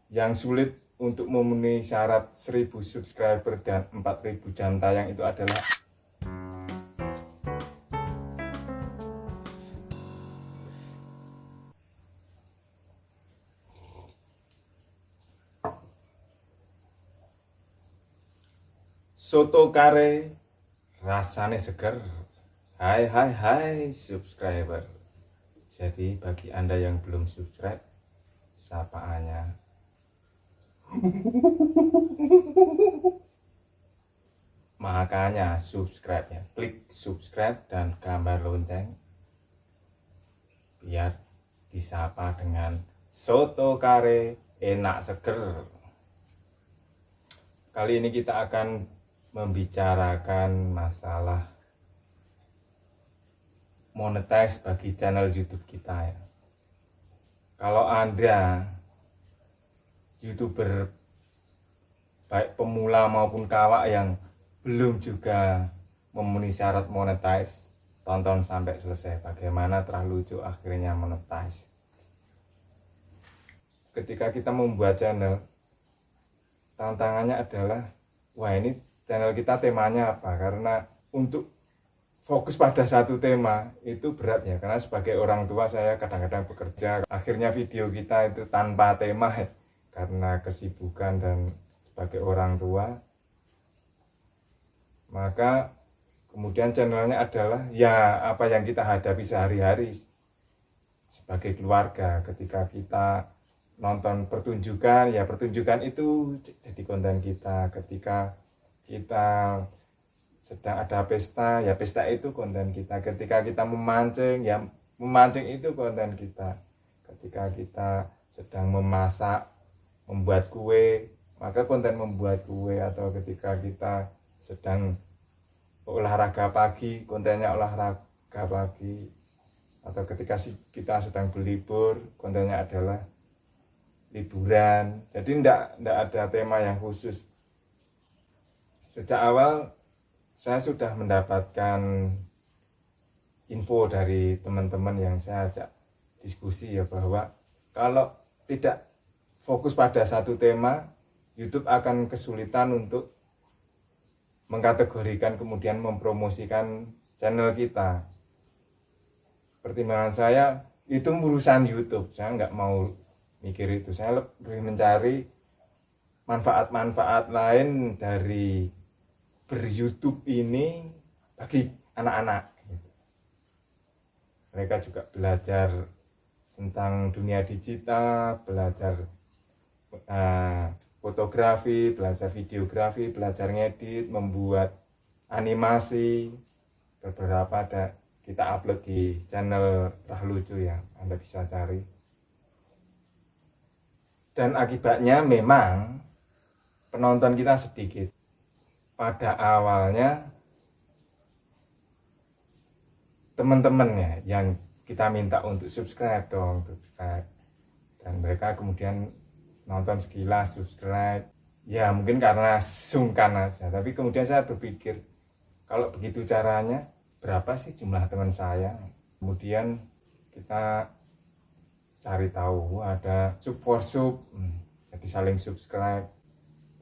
Yang sulit untuk memenuhi syarat 1000 subscriber dan 4000 jam tayang itu adalah soto kare rasanya seger. Hai subscriber. Jadi bagi Anda yang belum subscribe, sapaannya makanya subscribe ya, klik subscribe dan gambar lonceng biar disapa dengan soto kare enak seger. Kali ini kita akan membicarakan masalah monetize bagi channel YouTube kita ya. Kalau Anda YouTuber baik pemula maupun kawak yang belum juga memenuhi syarat monetize, tonton sampai selesai bagaimana terlucu akhirnya monetize. Ketika kita membuat channel, tantangannya adalah, wah ini channel kita temanya apa? Karena untuk fokus pada satu tema itu berat ya, karena sebagai orang tua saya kadang-kadang bekerja, akhirnya video kita itu tanpa tema ya, karena kesibukan dan sebagai orang tua. Maka kemudian channelnya adalah ya apa yang kita hadapi sehari-hari sebagai keluarga. Ketika kita nonton pertunjukan, ya pertunjukan itu jadi konten kita. Ketika kita sedang ada pesta, ya pesta itu konten kita. Ketika kita memancing, ya memancing itu konten kita. Ketika kita sedang memasak, membuat kue, maka konten membuat kue. Atau ketika kita sedang olahraga pagi, kontennya olahraga pagi. Atau ketika kita sedang berlibur, kontennya adalah liburan. Jadi tidak ada tema yang khusus. Sejak awal saya sudah mendapatkan info dari teman-teman yang saya ajak diskusi ya, bahwa kalau tidak fokus pada satu tema, YouTube akan kesulitan untuk mengkategorikan kemudian mempromosikan channel kita. Pertimbangan saya itu urusan YouTube, saya nggak mau mikir itu. Saya lebih mencari manfaat-manfaat lain dari ber-YouTube ini bagi anak-anak. Mereka juga belajar tentang dunia digital, belajar fotografi, belajar videografi, belajar ngedit, membuat animasi. Beberapa ada kita upload di channel Rahlucu ya, Anda bisa cari. Dan akibatnya memang penonton kita sedikit. Pada awalnya teman-teman ya yang kita minta untuk subscribe dong, subscribe. Dan mereka kemudian nonton sekilas, subscribe, ya mungkin karena sungkan aja. Tapi kemudian saya berpikir, kalau begitu caranya, berapa sih jumlah teman saya? Kemudian kita cari tahu, ada sub for sub, jadi saling subscribe.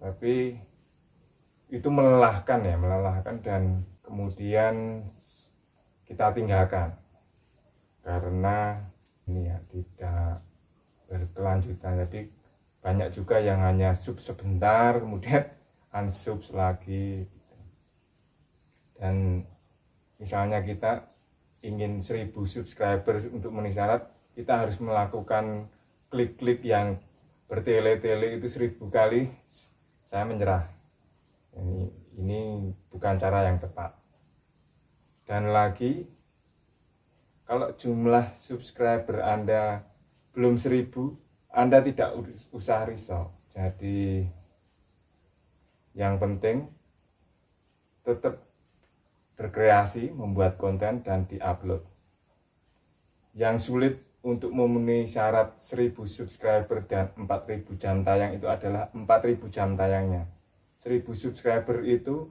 Tapi itu melelahkan ya, melelahkan, dan kemudian kita tinggalkan karena ini ya tidak berkelanjutan. Jadi banyak juga yang hanya sub sebentar kemudian unsub lagi. Dan misalnya kita ingin 1000 subscriber untuk memenuhi syarat, kita harus melakukan klik-klik yang bertele-tele itu 1000 kali. Saya menyerah, ini bukan cara yang tepat. Dan lagi, kalau jumlah subscriber Anda belum 1000, Anda tidak usah risau. Jadi yang penting tetap berkreasi, membuat konten dan diupload. Yang sulit untuk memenuhi syarat 1000 subscriber dan 4000 jam tayang itu adalah 4000 jam tayangnya. 1000 subscriber itu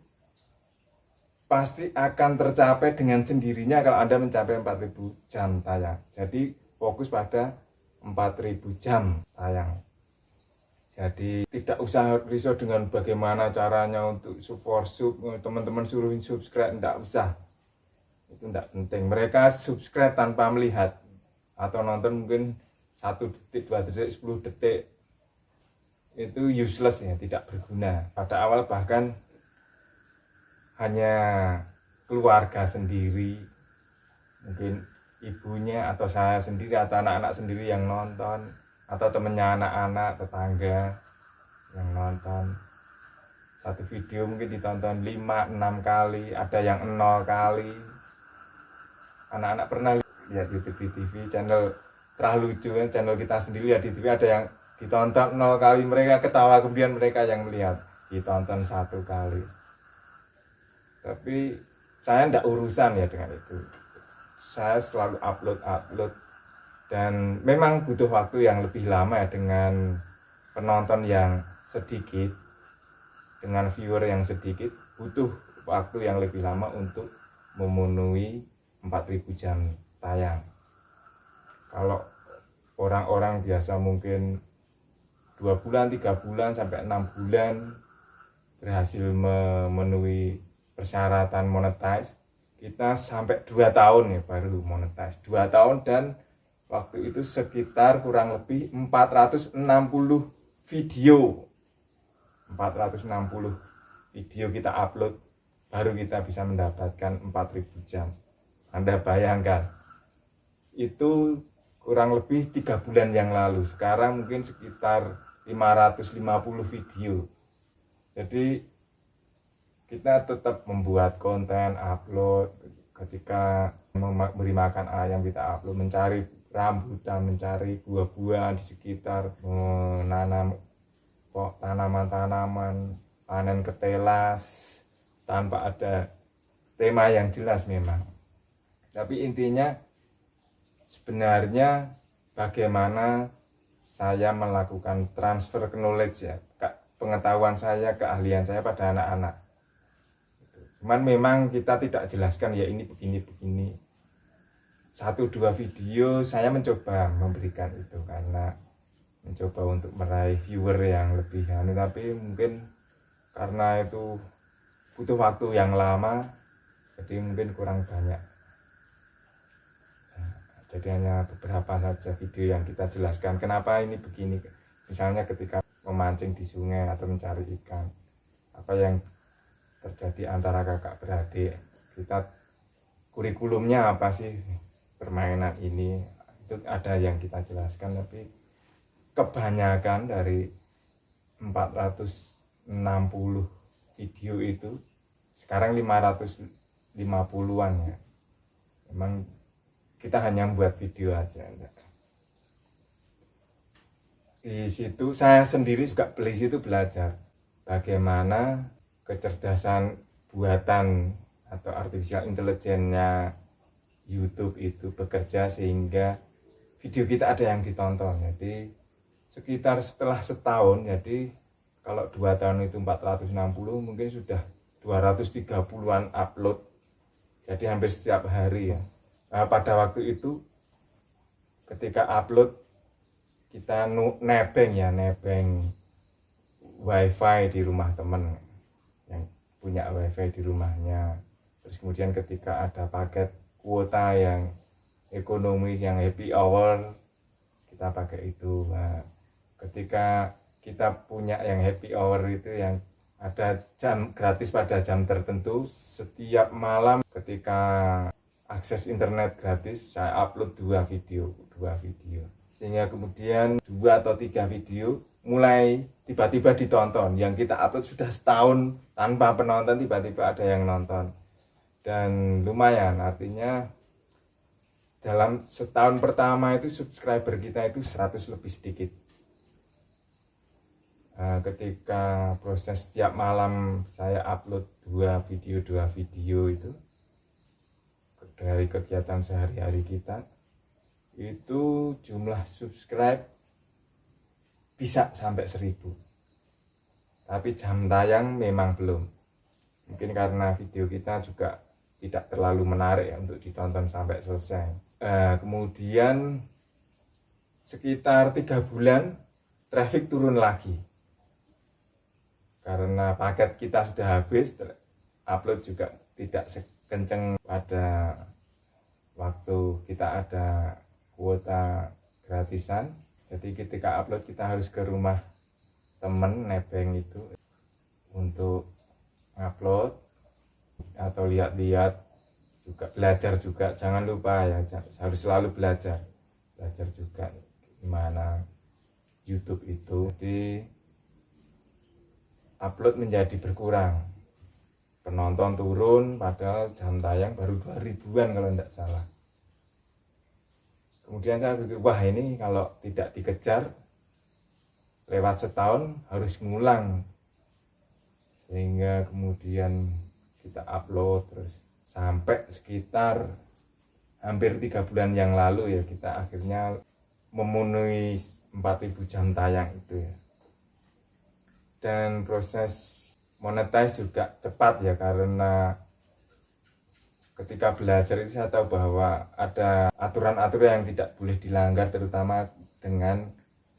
pasti akan tercapai dengan sendirinya kalau Anda mencapai 4000 jam tayang. Jadi fokus pada 4000 jam tayang. Jadi tidak usah risau dengan bagaimana caranya untuk support teman-teman suruhin subscribe, tidak usah. Itu tidak penting. Mereka subscribe tanpa melihat atau nonton mungkin 1 detik, 2 detik, 10 detik, itu useless ya, tidak berguna. Pada awal bahkan hanya keluarga sendiri, mungkin ibunya atau saya sendiri atau anak-anak sendiri yang nonton, atau temennya anak-anak, tetangga yang nonton. Satu video mungkin ditonton 5-6 kali, ada yang 0 kali. Anak-anak pernah lihat YouTube di TV, channel Terah Lucu, channel kita sendiri ya di TV, ada yang ditonton 0 kali, mereka ketawa, kemudian mereka yang melihat ditonton 1 kali. Tapi saya tidak urusan ya dengan itu. Saya selalu upload, dan memang butuh waktu yang lebih lama ya, dengan penonton yang sedikit, dengan viewer yang sedikit, butuh waktu yang lebih lama untuk memenuhi 4000 jam tayang. Kalau orang-orang biasa mungkin 2 bulan, 3 bulan, sampai 6 bulan berhasil memenuhi persyaratan monetize, kita sampai 2 tahun ya baru monetize. 2 tahun, dan waktu itu sekitar kurang lebih 460 video. 460 video kita upload, baru kita bisa mendapatkan 4000 jam. Anda bayangkan, itu kurang lebih 3 bulan yang lalu. Sekarang mungkin sekitar 550 video. Jadi kita tetap membuat konten, upload. Ketika memberi makan ayam kita upload, mencari rambutan, mencari buah-buahan di sekitar, menanam tanaman-tanaman, panen ketelas, tanpa ada tema yang jelas memang. Tapi intinya sebenarnya bagaimana saya melakukan transfer knowledge ya, pengetahuan saya, keahlian saya pada anak-anak. Cuman memang kita tidak jelaskan ya ini begini-begini. 1-2 video saya mencoba memberikan itu karena mencoba untuk meraih viewer yang lebih tapi mungkin karena itu butuh waktu yang lama, jadi mungkin kurang banyak. Jadi hanya beberapa saja video yang kita jelaskan kenapa ini begini. Misalnya ketika memancing di sungai atau mencari ikan, apa yang terjadi antara kakak beradik, kita kurikulumnya apa sih permainan ini, itu ada yang kita jelaskan. Tapi kebanyakan dari 460 video itu sekarang 550-an ya, memang kita hanya membuat video aja. Di situ saya sendiri juga belajar bagaimana kecerdasan buatan atau artificial intelligence-nya YouTube itu bekerja sehingga video kita ada yang ditonton. Jadi sekitar setelah setahun, jadi kalau 2 tahun itu 460, mungkin sudah 230-an upload, jadi hampir setiap hari ya. Nah, pada waktu itu ketika upload kita nebeng wifi di rumah temen yang punya wifi di rumahnya. Terus kemudian ketika ada paket kuota yang ekonomis, yang happy hour, kita pakai itu. Nah, ketika kita punya yang happy hour itu yang ada jam gratis pada jam tertentu, setiap malam ketika akses internet gratis saya upload 2 video, sehingga kemudian 2 atau 3 video mulai tiba-tiba ditonton. Yang kita upload sudah setahun tanpa penonton, tiba-tiba ada yang nonton, dan lumayan. Artinya dalam setahun pertama itu subscriber kita itu 100 lebih sedikit. Ketika proses setiap malam saya upload 2 video itu dari kegiatan sehari-hari kita, itu jumlah subscribe bisa sampai 1000. Tapi jam tayang memang belum. Mungkin karena video kita juga tidak terlalu menarik ya untuk ditonton sampai selesai. Kemudian sekitar 3 bulan traffic turun lagi. karena paket kita sudah habis, upload juga tidak sekenceng pada waktu kita ada kuota gratisan. Jadi ketika upload kita harus ke rumah temen nebeng itu untuk upload atau lihat-lihat juga, belajar juga, jangan lupa ya, harus selalu belajar juga gimana YouTube itu. Jadi upload menjadi berkurang, penonton turun padahal jam tayang baru 2000-an kalau tidak salah. Kemudian saya pikir, wah ini kalau tidak dikejar lewat setahun harus ngulang, sehingga kemudian kita upload terus sampai sekitar hampir 3 bulan yang lalu ya, kita akhirnya memenuhi 4000 jam tayang itu ya. Dan proses monetize juga cepat ya, karena ketika belajar itu saya tahu bahwa ada aturan-aturan yang tidak boleh dilanggar, terutama dengan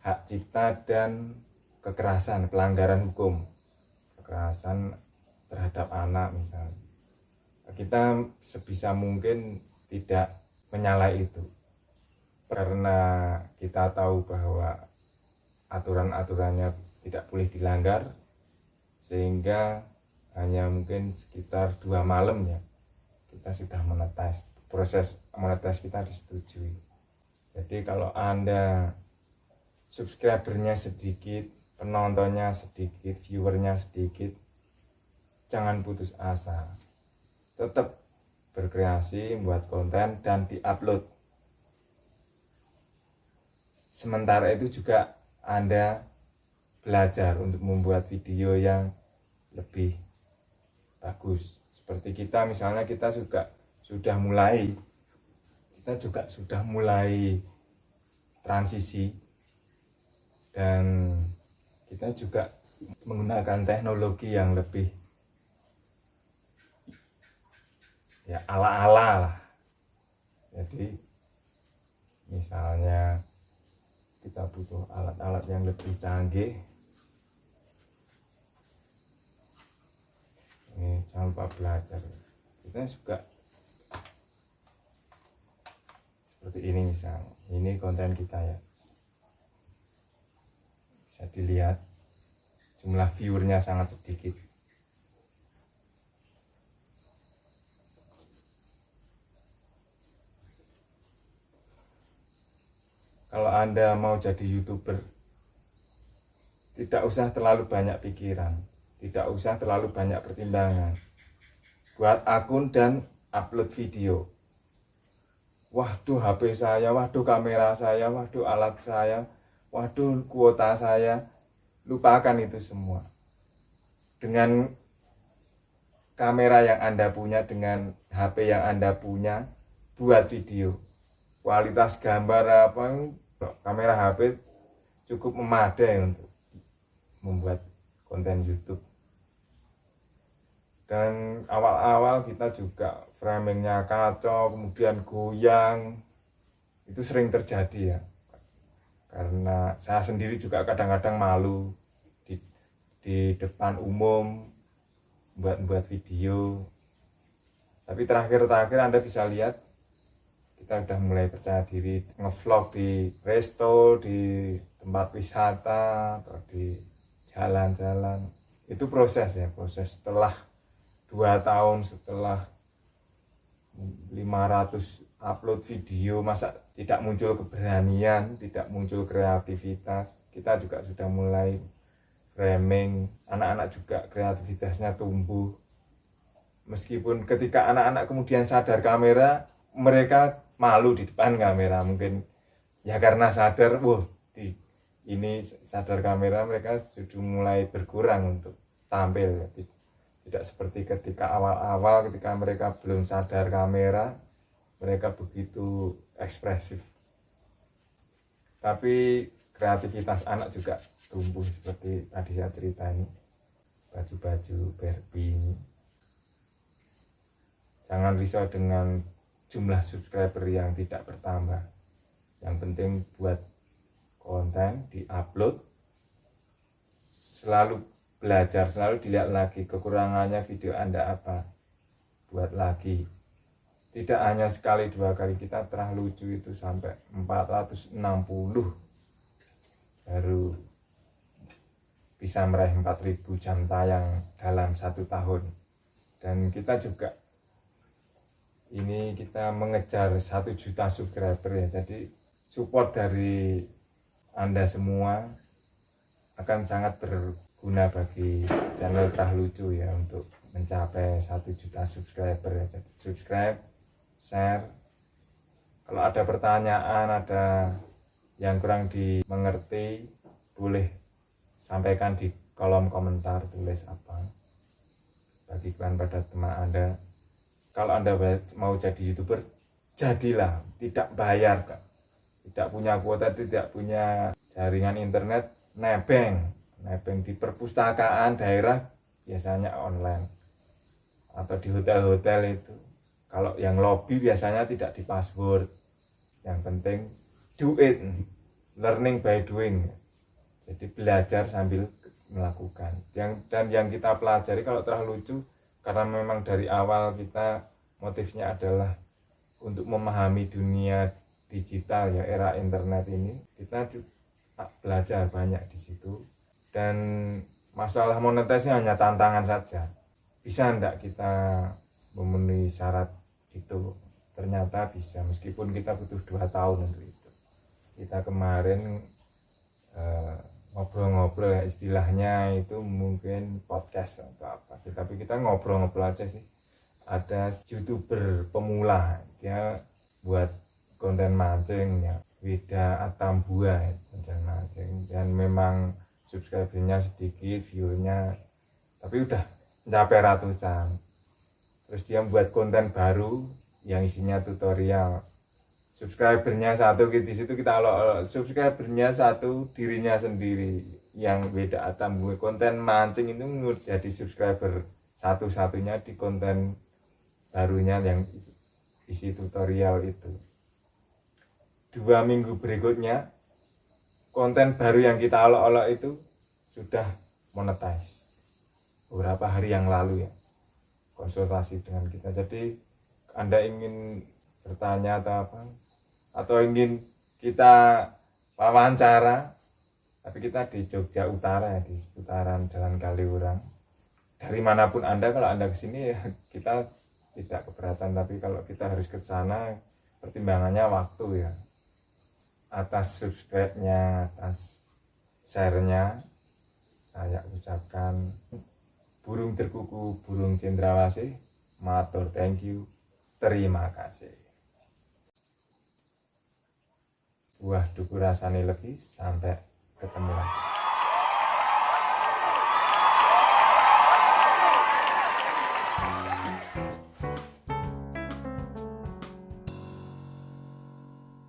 hak cipta dan kekerasan, pelanggaran hukum, kekerasan terhadap anak misalnya. Kita sebisa mungkin tidak menyalahi itu, karena kita tahu bahwa aturan-aturannya tidak boleh dilanggar, sehingga hanya mungkin sekitar 2 malam ya kita sudah monetize, proses monetize kita disetujui. Jadi kalau Anda subscribernya sedikit, penontonnya sedikit, viewernya sedikit, jangan putus asa, tetap berkreasi, membuat konten dan diupload. Sementara itu juga Anda belajar untuk membuat video yang lebih bagus. Seperti kita misalnya, kita juga sudah mulai transisi, dan kita juga menggunakan teknologi yang lebih ya ala-ala lah. Jadi misalnya kita butuh alat-alat yang lebih canggih, ini jangan lupa belajar. Kita juga seperti ini, misalnya ini konten kita ya, bisa dilihat jumlah viewernya sangat sedikit. Kalau Anda mau jadi YouTuber, tidak usah terlalu banyak pikiran, tidak usah terlalu banyak pertimbangan. Buat akun dan upload video. Waduh HP saya, waduh kamera saya, waduh alat saya, waduh kuota saya. Lupakan itu semua. Dengan kamera yang Anda punya, dengan HP yang Anda punya, buat video. Kualitas gambar kamera HP cukup memadai untuk membuat konten YouTube. Dan awal-awal kita juga framingnya kacau, kemudian goyang, itu sering terjadi ya, karena saya sendiri juga kadang-kadang malu di depan umum buat video. Tapi terakhir Anda bisa lihat kita udah mulai percaya diri ngevlog di resto, di tempat wisata, atau di jalan-jalan. Itu proses ya, proses setelah 2 tahun, setelah 500 upload video, masa tidak muncul keberanian, tidak muncul kreativitas. Kita juga sudah mulai framing, anak-anak juga kreativitasnya tumbuh. Meskipun ketika anak-anak kemudian sadar kamera, mereka malu di depan kamera, mungkin ya karena sadar, ini sadar kamera, mereka sudah mulai berkurang untuk tampil. Tidak seperti ketika awal-awal, ketika mereka belum sadar kamera, mereka begitu ekspresif. Tapi kreativitas anak juga tumbuh, seperti tadi saya cerita ini, baju-baju Barbie ini. Jangan risau dengan jumlah subscriber yang tidak bertambah. Yang penting buat konten, di-upload, selalu belajar, selalu dilihat lagi kekurangannya video Anda apa, buat lagi. Tidak hanya sekali dua kali, kita terah lucu itu sampai 460 baru bisa meraih 4000 jam tayang dalam 1 tahun. Dan kita juga ini kita mengejar 1 juta subscriber ya, jadi support dari Anda semua akan sangat berguna bagi channel Terah Lucu ya, untuk mencapai 1 juta subscriber ya. Jadi subscribe, share. Kalau ada pertanyaan, ada yang kurang dimengerti, boleh sampaikan di kolom komentar, tulis apa, bagikan pada teman Anda. Kalau Anda mau jadi YouTuber, jadilah, tidak bayar Kak. Tidak punya kuota, tidak punya jaringan internet, nebeng di perpustakaan daerah, biasanya online, atau di hotel-hotel itu. Kalau yang lobby biasanya tidak di password. Yang penting do it, learning by doing. Jadi belajar sambil melakukan. Dan yang kita pelajari kalau Terah Lucu, karena memang dari awal kita motifnya adalah untuk memahami dunia digital ya, era internet ini, kita belajar banyak di situ. Dan masalah monetisasi hanya tantangan saja, bisa enggak kita memenuhi syarat itu. Ternyata bisa, meskipun kita butuh 2 tahun untuk itu. Kita kemarin ngobrol-ngobrol ya, istilahnya itu mungkin podcast atau apa, tapi kita ngobrol-ngobrol aja sih. Ada YouTuber pemula, dia buat konten mancing ya, Wida Atambua, konten mancing, dan memang subscribernya sedikit, view-nya tapi udah mencapai ratusan. Terus dia buat konten baru yang isinya tutorial. Subscribernya 1, di situ kita subscribernya 1, dirinya sendiri yang Wida Atambua, konten mancing itu jadi subscriber satu-satunya di konten barunya yang isi tutorial itu. 2 minggu berikutnya konten baru yang kita olok-olok itu sudah monetize. Beberapa hari yang lalu ya, konsultasi dengan kita. Jadi Anda ingin bertanya atau apa, atau ingin kita wawancara, tapi kita di Jogja Utara ya, di seputaran Jalan Kaliurang. Dari manapun Anda, kalau Anda kesini ya kita tidak keberatan, tapi kalau kita harus ke sana, pertimbangannya waktu ya. Atas subscribe-nya, atas share-nya, saya ucapkan burung terkuku, burung cendrawasih, matur thank you, terima kasih. Buah duku rasane lebih, sampai ketemu lagi.